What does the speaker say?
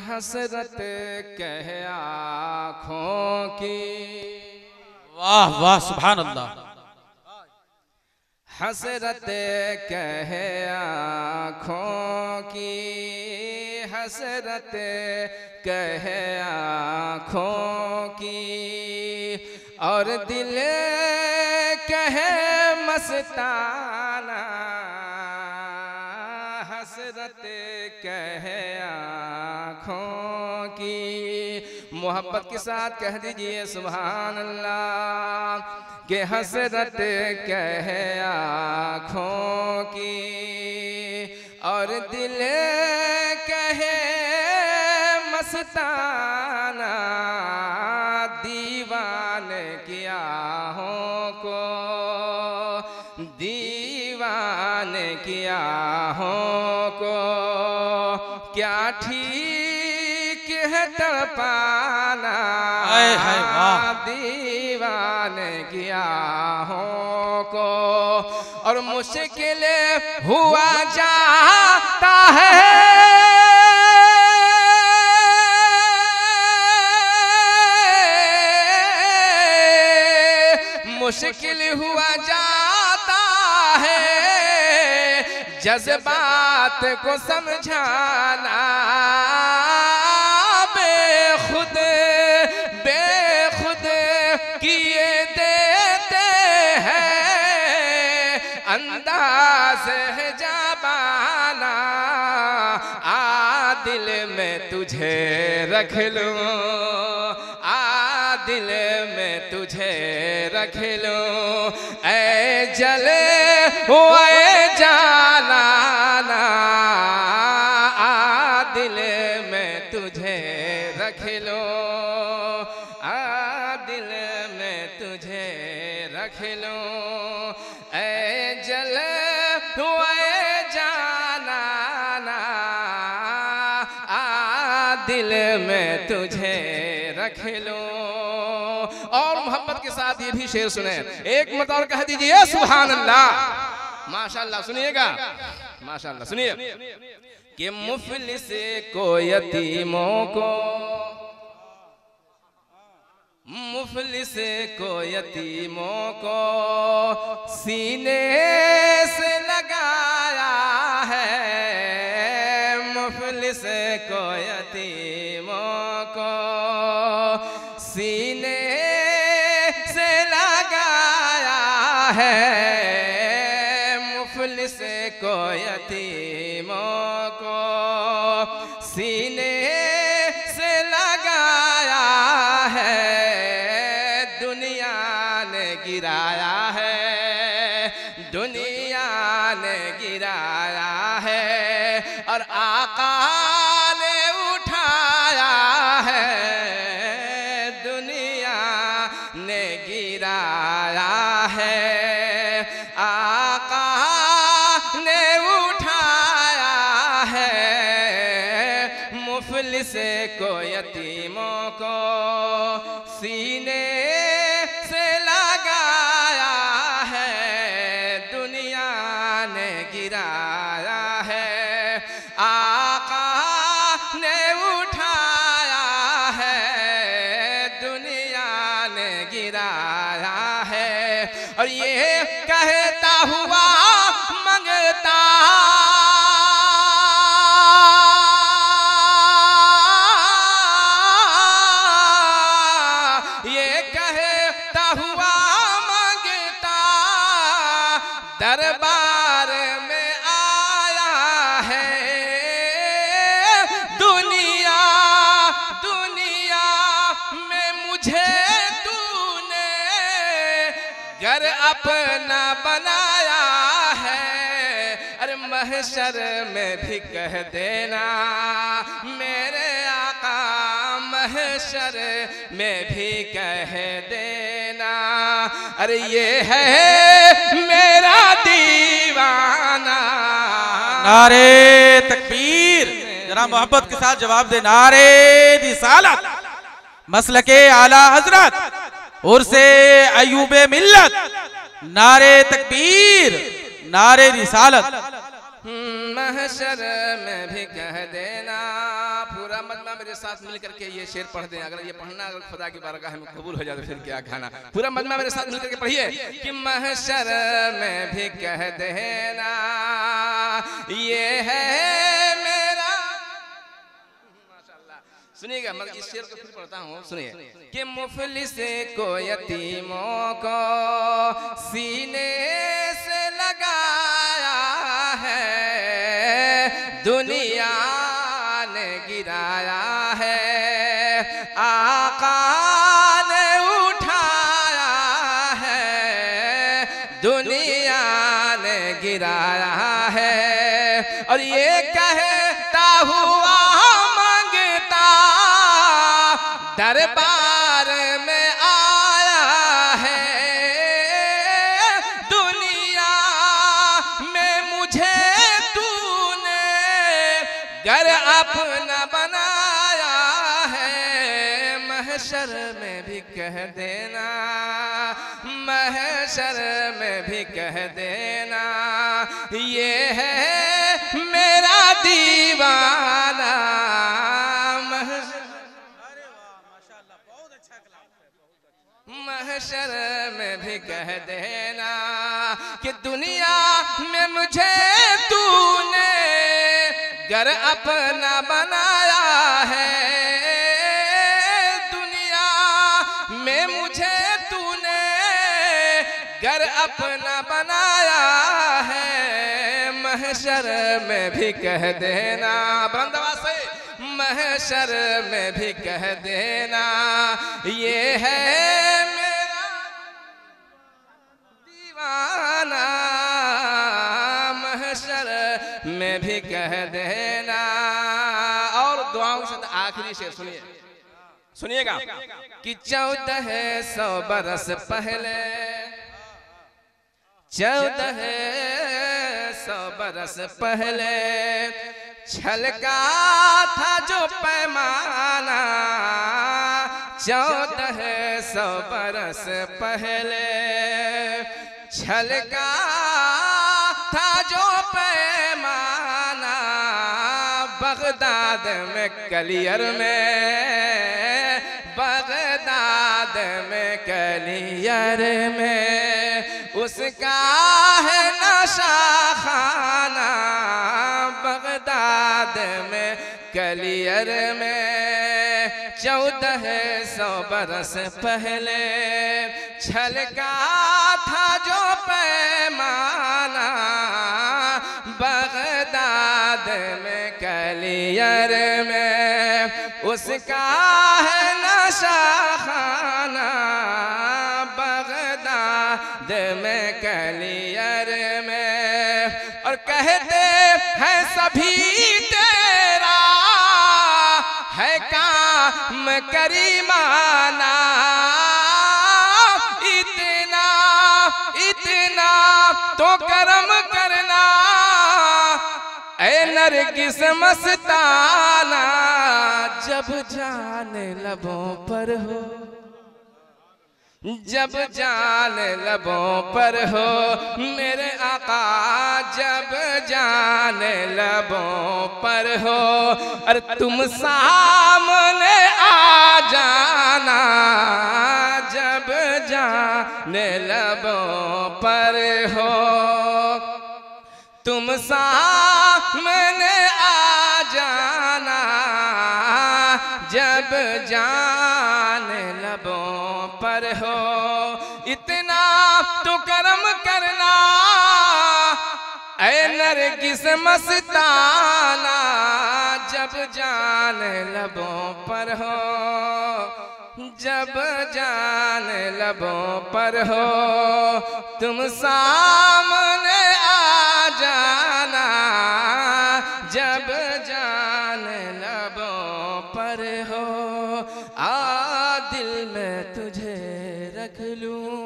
हसरत कह आँखों की। वाह वाह सुभान अल्लाह। हसरत कह आँखों की, हसरत कह आँखों की, और दिल कहे मस्ताना। हसरत कह आँखों की। मोहब्बत के साथ कह दीजिए सुभान अल्लाह कि हसरत कह आँखों की, और दिल कहे मस्ताना। दीवाने की आहों को, दीवाने की आहों को, क्या ठीक है तड़पाना। दीवाने की आहों को, और मुश्किल हुआ जाता है मुश्किल हुआ जाता है जज्बात को समझाना। बेखुद बेखुद किए देते हैं अंदाज है जाबाना। आ दिल में तुझे रख लूं, आ दिल में तुझे रख लूं, ऐ जले हुए जानाना। आ दिल में तुझे रख लूं, आ दिल में तुझे रख लूं, ऐ जले हुए जानाना। आ दिल में तुझे रख लूं। और मोहब्बत के साथ ये भी शेर सुने, एक मत और कह दीजिए सुभान अल्लाह। माशाअल्लाह सुनिएगा, माशाअल्लाह सुनिए कि मुफलिस को यतीमों को, मुफलिस को यतीमों को सीने से लगाया है। मुफलिस को यतीमों को सीने से लगाया है। मुफलिस को यतीमों को सीने से लगाया है। दुनिया ने गिराया है, दुनिया ने गिराया है, और आका ने उठाया है। दुनिया ने गिराया है, आका ने उठाया है। मुफलिस को यतीमों को सीने से लगाया है। दुनिया ने गिराया है, आका ने उठाया है। दुनिया ने गिराया है, और ये कहता हुआ मंगता दरबार में आया है। दुनिया दुनिया में मुझे तूने घर अपना बनाया है। अरे महशर में भी कह देना मेरे आका, महशर में भी कह देना अरे ये है मेरा दीवाना। नारे तकबीर, जरा मोहब्बत के साथ जवाब दे। नारे रिसालत, मसलके आला हजरत उर्से अयूबे मिल्लत। नारे तकबीर, नारे रिसालत। महशर में भी कह देना, पूरा मत मजमा मेरे साथ मिल करके ये शेर पढ़ दें। अगर ये पढ़ना अगर खुदा की बारगाह में कबूल हो जाए तो फिर क्या खाना। पूरा मजमा मेरे साथ मिल करके पढ़िए कि महशर में भी कह देना ये है मेरा। माशाल्लाह, सुनिएगा, मैं इस शेर को फिर पढ़ता हूँ, सुनिए कि मुफलिस को यतीमों को सीने से लगाया है, दुनिया ने गिराया है, आका ने उठाया है, दुनिया ने गिराया है। और ये कहता हुआ मांगता दरबार में आया है, दुनिया में मुझे तूने घर अपना बनाया है। महशर में भी कह देना, महशर में भी कह देना ये है मेरा दीवाना। महशर में भी कह देना कि दुनिया में मुझे तूने घर अपना बनाया है, दुनिया में मुझे तूने घर अपना बनाया है। महशर में भी कह देना, बंदवा से महशर में भी कह देना ये है मेरा दीवाना। महशर में भी कह देना। और दुआओं से आखिरी शेर सुनिए, सुनिएगा कि 1400 बरस पहले, 1400 बरस पहले छलका था जो पैमाना, 1400 बरस पहले छलका था जो पैमाना, बगदाद में कलियर में, बगदाद में कलियर में उसका है नशा खाना, बगदाद में कलियर में 1400 बरस पहले छलका था जो पैमाना, बगदाद में कलियर में उसका है नशा खाना, बगदाद में कलियर में। और कहते हैं सभी तेरा है काम करीमाना, इतना इतना तो करम करना ऐ नरगिस मस्ताना, जब जान लबों पर हो, जब जान लबों पर हो मेरे आका, जब जान लबों पर हो और तुम सामने आ जाना, जब जान लबों पर हो तुम सामने आ जाना, जब जान लबों पर हो। इतना तो करम करना ऐ नरगिस मस्ताना, जब जान लबों पर हो, जब जान लबों पर हो तुम सामने आ जाना, जब जान लबों पर हो। आ दिल में तुझे रख लूं,